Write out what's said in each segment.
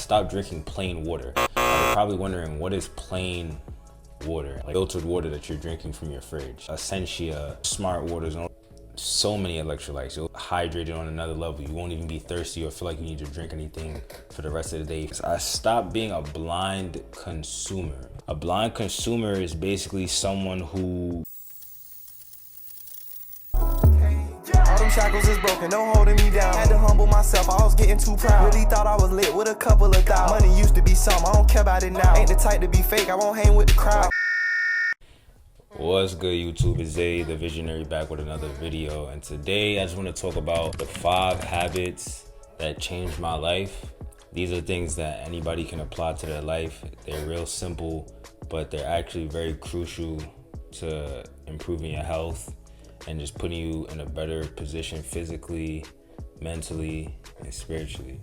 stopped drinking plain water. You're probably wondering, what is plain water? Like filtered water that you're drinking from your fridge. Essentia, Smart Waters, and so many electrolytes. You'll hydrate it on another level. You won't even be thirsty or feel like you need to drink anything for the rest of the day. I stopped being a blind consumer. A blind consumer is basically someone who all them shackles is broken, no holding me down. Had to humble myself, I was getting too proud. Really thought I was lit with a couple of thousand. Money used to be something, I don't care about it now. Ain't the type to be fake, I won't hang with the crowd. What's good, YouTube? It's Zay, the Visionary, back with another video. And today I just want to talk about the 5 habits that changed my life. These are things that anybody can apply to their life. They're real simple, but they're actually very crucial to improving your health and just putting you in a better position physically, mentally, and spiritually.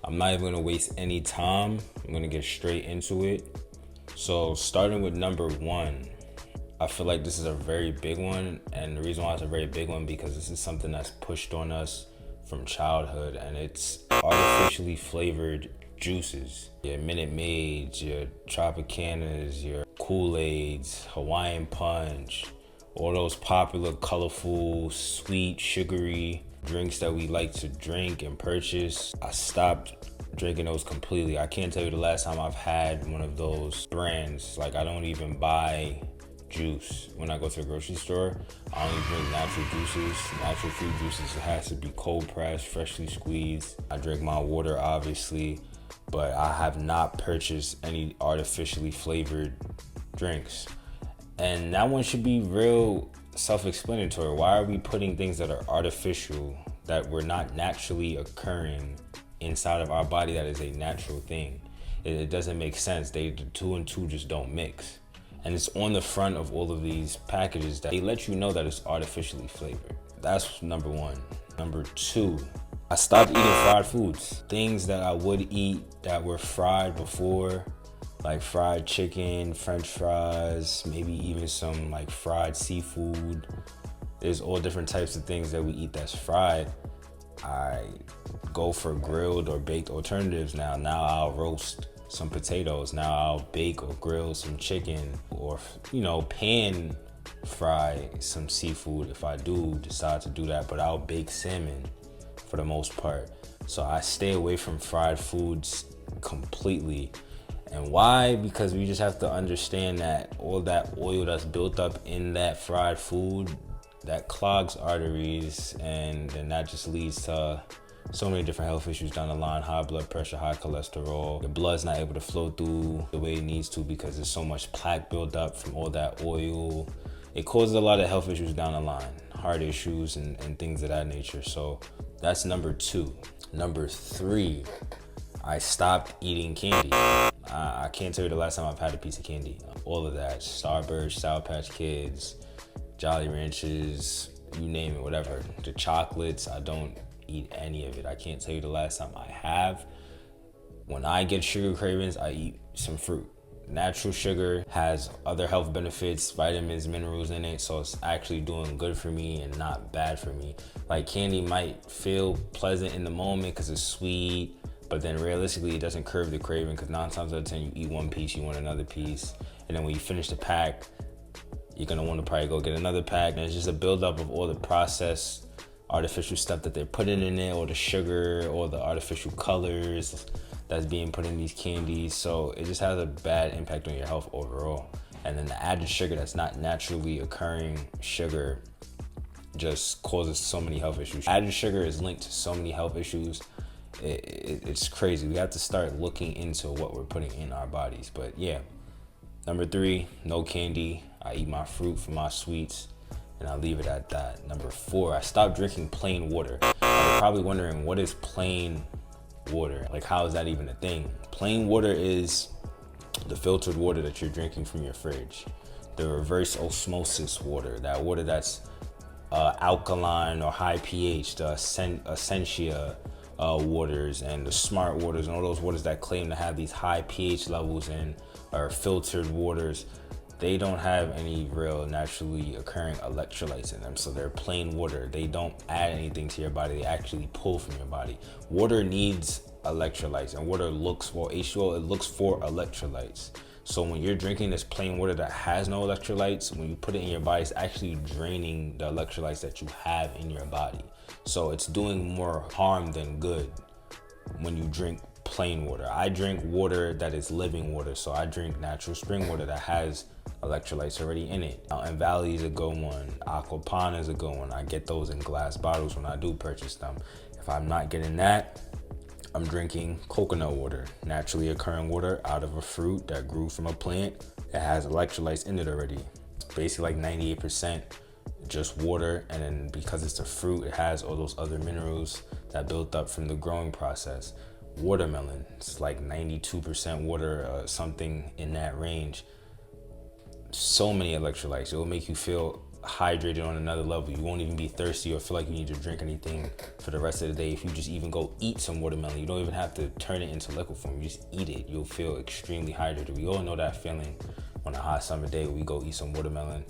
I'm not even gonna waste any time. I'm gonna get straight into it. So starting with number 1, I feel like this is a very big one, and the reason why it's a very big one because this is something that's pushed on us from childhood, and it's artificially flavored juices. Your Minute Maids, your Tropicanas, your Kool-Aids, Hawaiian Punch, all those popular, colorful, sweet, sugary drinks that we like to drink and purchase. I stopped drinking those completely. I can't tell you the last time I've had one of those brands. Like, I don't even buy juice when I go to the grocery store. I only drink natural juices, natural fruit juices. It has to be cold pressed, freshly squeezed. I drink my water, obviously, but I have not purchased any artificially flavored drinks. And that one should be real self-explanatory. Why are we putting things that are artificial, that were not naturally occurring inside of our body, that is a natural thing? It doesn't make sense. The 2 and 2 just don't mix. And it's on the front of all of these packages that they let you know that it's artificially flavored. That's number 1. Number 2, I stopped eating fried foods. Things that I would eat that were fried before, like fried chicken, French fries, maybe even some like fried seafood. There's all different types of things that we eat that's fried. I go for grilled or baked alternatives now. Now I'll roast some potatoes. Now I'll bake or grill some chicken, or, pan fry some seafood if I do decide to do that, but I'll bake salmon for the most part. So I stay away from fried foods completely. And why? Because we just have to understand that all that oil that's built up in that fried food, that clogs arteries, and then that just leads to so many different health issues down the line. High blood pressure, high cholesterol. The blood's not able to flow through the way it needs to because there's so much plaque built up from all that oil. It causes a lot of health issues down the line, heart issues and things of that nature. So that's number 2. Number 3, I stopped eating candy. I can't tell you the last time I've had a piece of candy. All of that, Starburst, Sour Patch Kids, Jolly Ranchers, you name it, whatever. The chocolates, I don't eat any of it. I can't tell you the last time I have. When I get sugar cravings, I eat some fruit. Natural sugar has other health benefits, vitamins, minerals in it, so it's actually doing good for me and not bad for me. Like, candy might feel pleasant in the moment because it's sweet, but then realistically it doesn't curb the craving, because 9 times out of 10 you eat one piece, you want another piece, and then when you finish the pack, you're gonna want to probably go get another pack. And it's just a buildup of all the processed artificial stuff that they're putting in there, or the sugar, or the artificial colors that's being put in these candies. So it just has a bad impact on your health overall. And then the added sugar that's not naturally occurring sugar just causes so many health issues. Added sugar is linked to so many health issues. It's crazy. We have to start looking into what we're putting in our bodies. But yeah, number 3, no candy. I eat my fruit for my sweets, and I'll leave it at that. Number 4, I stopped drinking plain water. You're probably wondering, what is plain water? Like, how is that even a thing? Plain water is the filtered water that you're drinking from your fridge. The reverse osmosis water, that water that's alkaline or high pH, the Essentia waters and the Smart Waters and all those waters that claim to have these high pH levels and are filtered waters. They don't have any real naturally occurring electrolytes in them, so they're plain water. They don't add anything to your body. They actually pull from your body. Water needs electrolytes, and water looks for H2O, it looks for electrolytes. So when you're drinking this plain water that has no electrolytes, when you put it in your body, it's actually draining the electrolytes that you have in your body. So it's doing more harm than good when you drink plain water. I drink water that is living water, so I drink natural spring water that has electrolytes already in it. Mountain Valley is a good one. Aquapana is a good one. I get those in glass bottles when I do purchase them. If I'm not getting that, I'm drinking coconut water, naturally occurring water out of a fruit that grew from a plant that has electrolytes in it already. Basically like 98% just water, and then because it's a fruit, it has all those other minerals that built up from the growing process. Watermelon, it's like 92% water, something in that range. So many electrolytes. It will make you feel hydrated on another level. You won't even be thirsty or feel like you need to drink anything for the rest of the day. If you just even go eat some watermelon, you don't even have to turn it into liquid form. You just eat it. You'll feel extremely hydrated. We all know that feeling on a hot summer day. We go eat some watermelon,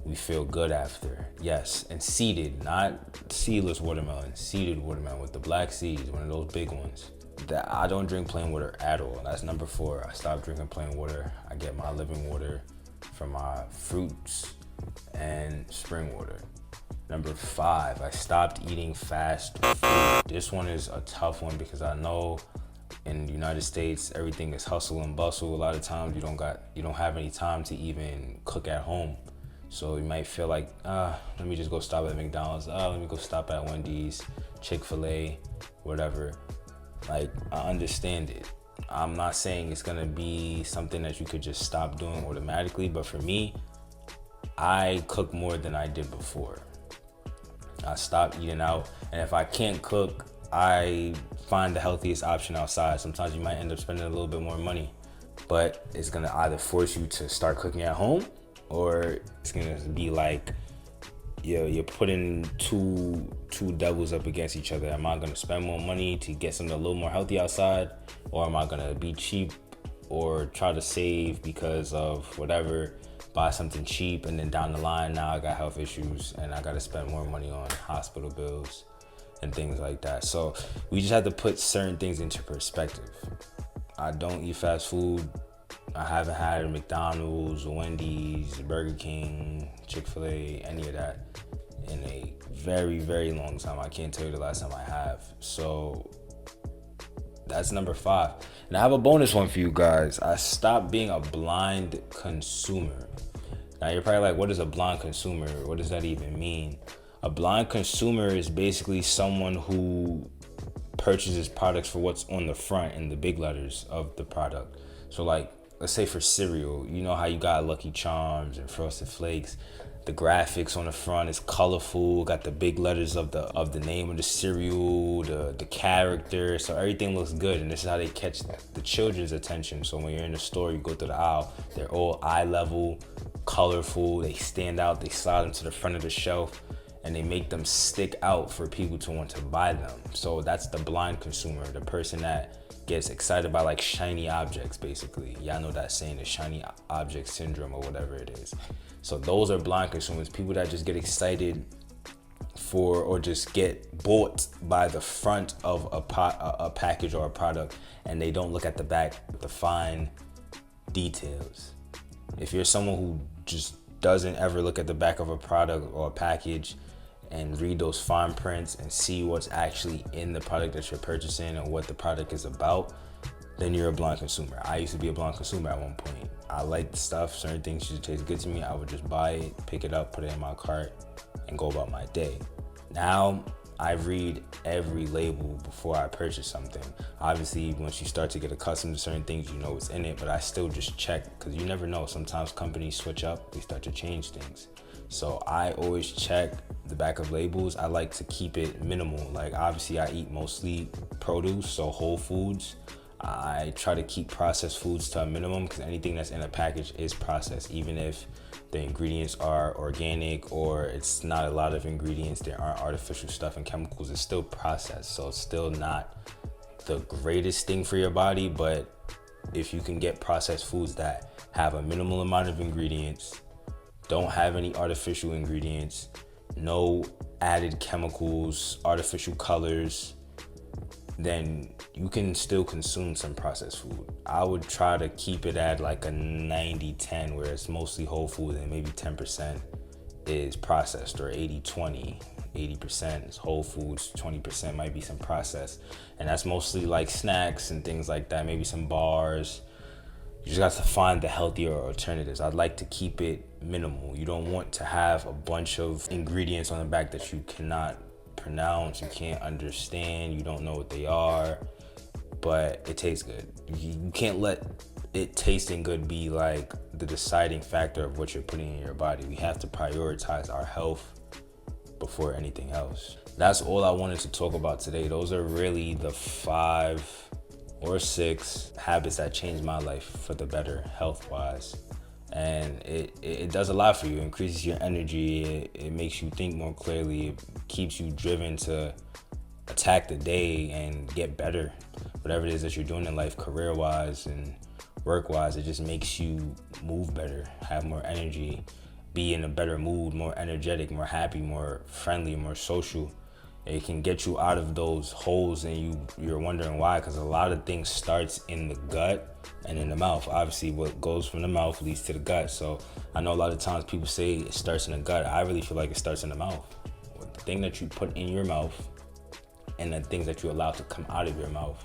we feel good after. Yes, and seeded, not seedless watermelon, seeded watermelon with the black seeds, one of those big ones. That I don't drink plain water at all. That's number 4. I stopped drinking plain water. I get my living water from my fruits and spring water. Number 5, I stopped eating fast food. This one is a tough one because I know in the United States everything is hustle and bustle. A lot of times you don't have any time to even cook at home. So you might feel like, let me just go stop at McDonald's. Let me go stop at Wendy's, Chick-fil-A, whatever. Like, I understand it. I'm not saying it's gonna be something that you could just stop doing automatically, but for me, I cook more than I did before. I stopped eating out, and if I can't cook, I find the healthiest option outside. Sometimes you might end up spending a little bit more money, but it's gonna either force you to start cooking at home, or it's gonna be like, you're putting two devils up against each other. Am I gonna spend more money to get something a little more healthy outside, or am I gonna be cheap or try to save because of whatever, buy something cheap, and then down the line now I got health issues and I gotta spend more money on hospital bills and things like that. So we just have to put certain things into perspective. I don't eat fast food. I haven't had a McDonald's, Wendy's, Burger King, Chick-fil-A, any of that in a very, very long time. I can't tell you the last time I have. So that's number 5. And I have a bonus one for you guys. I stopped being a blind consumer. Now you're probably like, what is a blind consumer? What does that even mean? A blind consumer is basically someone who purchases products for what's on the front in the big letters of the product. So like, let's say for cereal, you know how you got Lucky Charms and Frosted Flakes. The graphics on the front is colorful, got the big letters of the name of the cereal, the character, so everything looks good, and this is how they catch the children's attention. So when you're in the store, you go through the aisle, they're all eye level, colorful, they stand out, they slide them to the front of the shelf, and they make them stick out for people to want to buy them. So that's the blind consumer, the person that gets excited by like shiny objects, basically. Y'all know that saying, the shiny object syndrome or whatever it is. So those are blind consumers, people that just get excited for or just get bought by the front of a package or a product, and they don't look at the back with the fine details. If you're someone who just doesn't ever look at the back of a product or a package and read those fine prints and see what's actually in the product that you're purchasing and what the product is about, then you're a blind consumer. I used to be a blind consumer at one point. I liked stuff, certain things used to taste good to me. I would just buy it, pick it up, put it in my cart, and go about my day. Now, I read every label before I purchase something. Obviously, once you start to get accustomed to certain things, you know what's in it, but I still just check, because you never know. Sometimes companies switch up, they start to change things. So I always check the back of labels. I like to keep it minimal. Like, obviously, I eat mostly produce, so whole foods. I try to keep processed foods to a minimum, because anything that's in a package is processed, even if the ingredients are organic or it's not a lot of ingredients, there aren't artificial stuff and chemicals, it's still processed. So it's still not the greatest thing for your body, but if you can get processed foods that have a minimal amount of ingredients, don't have any artificial ingredients, no added chemicals, artificial colors, then you can still consume some processed food. I would try to keep it at like a 90-10, where it's mostly whole food and maybe 10% is processed, or 80-20. 80% is whole foods, 20% might be some processed. And that's mostly like snacks and things like that, maybe some bars. You just got to find the healthier alternatives. I'd like to keep it minimal. You don't want to have a bunch of ingredients on the back that you cannot pronounce, you can't understand, you don't know what they are, but it tastes good. You can't let it tasting good be like the deciding factor of what you're putting in your body. We have to prioritize our health before anything else. That's all I wanted to talk about today. Those are really the 5 or 6 habits that changed my life for the better, health-wise. And it does a lot for you. It increases your energy. It makes you think more clearly. It keeps you driven to attack the day and get better. Whatever it is that you're doing in life, career-wise and work-wise, it just makes you move better, have more energy, be in a better mood, more energetic, more happy, more friendly, more social. It can get you out of those holes, and you're wondering why, because a lot of things starts in the gut and in the mouth. Obviously, what goes from the mouth leads to the gut. So I know a lot of times people say it starts in the gut. I really feel like it starts in the mouth. The thing that you put in your mouth and the things that you allow to come out of your mouth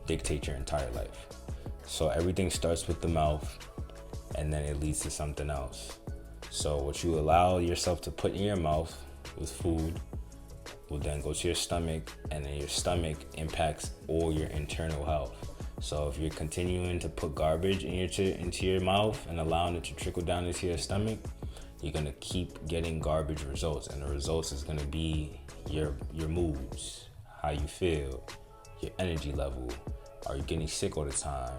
dictate your entire life. So everything starts with the mouth, and then it leads to something else. So what you allow yourself to put in your mouth with food will then go to your stomach, and then your stomach impacts all your internal health. So if you're continuing to put garbage into your mouth and allowing it to trickle down into your stomach, you're gonna keep getting garbage results, and the results is gonna be your moods, how you feel, your energy level. Are you getting sick all the time?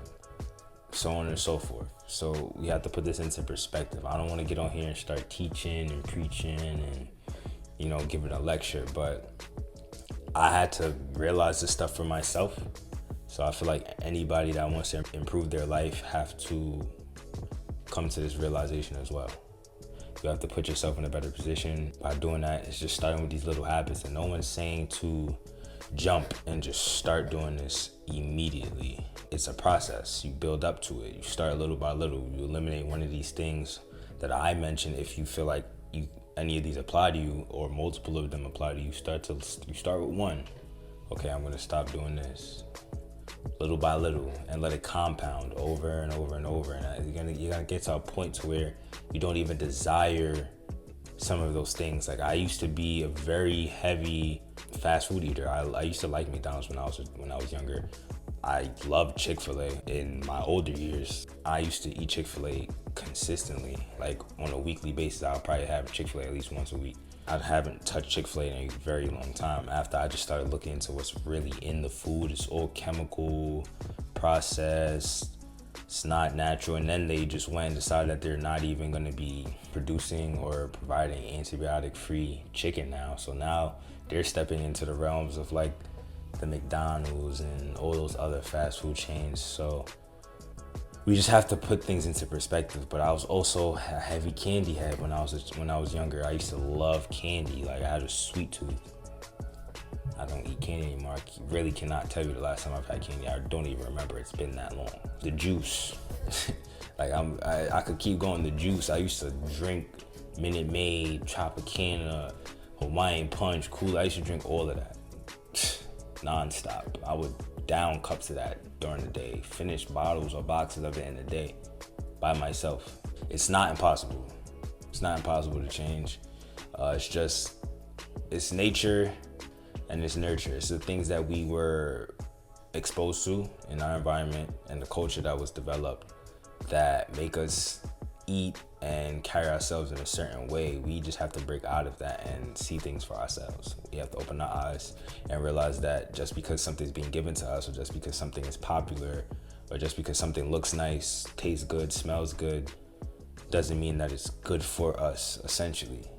So on and so forth. So we have to put this into perspective. I don't want to get on here and start teaching and preaching and giving a lecture, but I had to realize this stuff for myself. So I feel like anybody that wants to improve their life have to come to this realization as well. You have to put yourself in a better position. By doing that, it's just starting with these little habits, and no one's saying to jump and just start doing this immediately. It's a process. You build up to it. You start little by little. You eliminate one of these things that I mentioned. If you feel like any of these apply to you, or multiple of them apply to you, you start with one. Okay, I'm gonna stop doing this little by little and let it compound over and over and over. And you're gonna get to a point to where you don't even desire some of those things. Like, I used to be a very heavy fast food eater. I used to like McDonald's when I was younger. I loved Chick-fil-A. In my older years, I used to eat Chick-fil-A consistently. Like, on a weekly basis, I'll probably have Chick-fil-A at least once a week. I haven't touched Chick-fil-A in a very long time. After I just started looking into what's really in the food, it's all chemical, processed, it's not natural. And then they just went and decided that they're not even going to be producing or providing antibiotic-free chicken now. So now they're stepping into the realms of like the McDonald's and all those other fast food chains. So we just have to put things into perspective. But I was also a heavy candy head when I was younger. I used to love candy. Like, I had a sweet tooth. I don't eat candy anymore. I really cannot tell you the last time I've had candy. I don't even remember. It's been that long. The juice. Like, I could keep going. The juice. I used to drink Minute Maid, Tropicana, Hawaiian Punch, Kool-Aid. I used to drink all of that non-stop. I would down cups of that during the day, finish bottles or boxes of it in a day by myself. It's not impossible. It's not impossible to change. It's nature and it's nurture. It's the things that we were exposed to in our environment and the culture that was developed that make us eat and carry ourselves in a certain way. We just have to break out of that and see things for ourselves. We have to open our eyes and realize that just because something's being given to us, or just because something is popular, or just because something looks nice, tastes good, smells good, doesn't mean that it's good for us, essentially.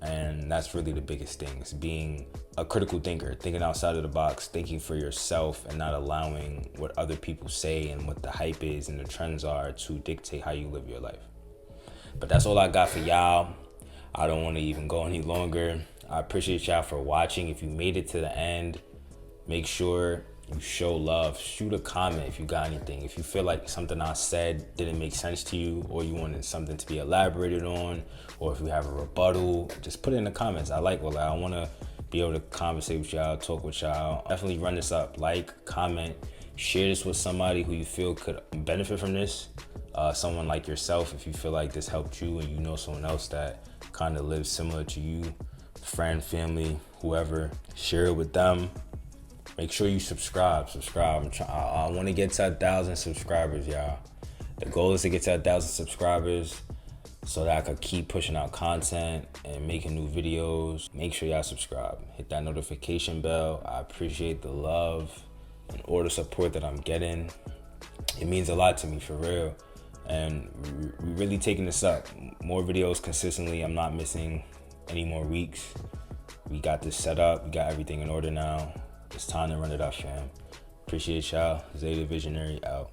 And that's really the biggest thing, is being a critical thinker, thinking outside of the box, thinking for yourself, and not allowing what other people say and what the hype is and the trends are to dictate how you live your life. But that's all I got for y'all. I don't want to even go any longer. I appreciate y'all for watching. If you made it to the end, Make sure you show love. Shoot a comment if you got anything. If you feel like something I said didn't make sense to you, or you wanted something to be elaborated on, or if you have a rebuttal, just put it in the comments. I want to be able to conversate with y'all, talk with y'all. Definitely run this up. Like, comment, share this with somebody who you feel could benefit from this. Someone like yourself, if you feel like this helped you and you know someone else that kind of lives similar to you, friend, family, whoever, share it with them. Make sure you subscribe. I want to get to 1,000 subscribers, y'all. The goal is to get to 1,000 subscribers so that I could keep pushing out content and making new videos. Make sure y'all subscribe. Hit that notification bell. I appreciate the love and all the support that I'm getting. It means a lot to me, for real. And we're really taking this up. More videos consistently. I'm not missing any more weeks. We got this set up. We got everything in order now. It's time to run it up, fam. Appreciate y'all. Zay the Visionary out.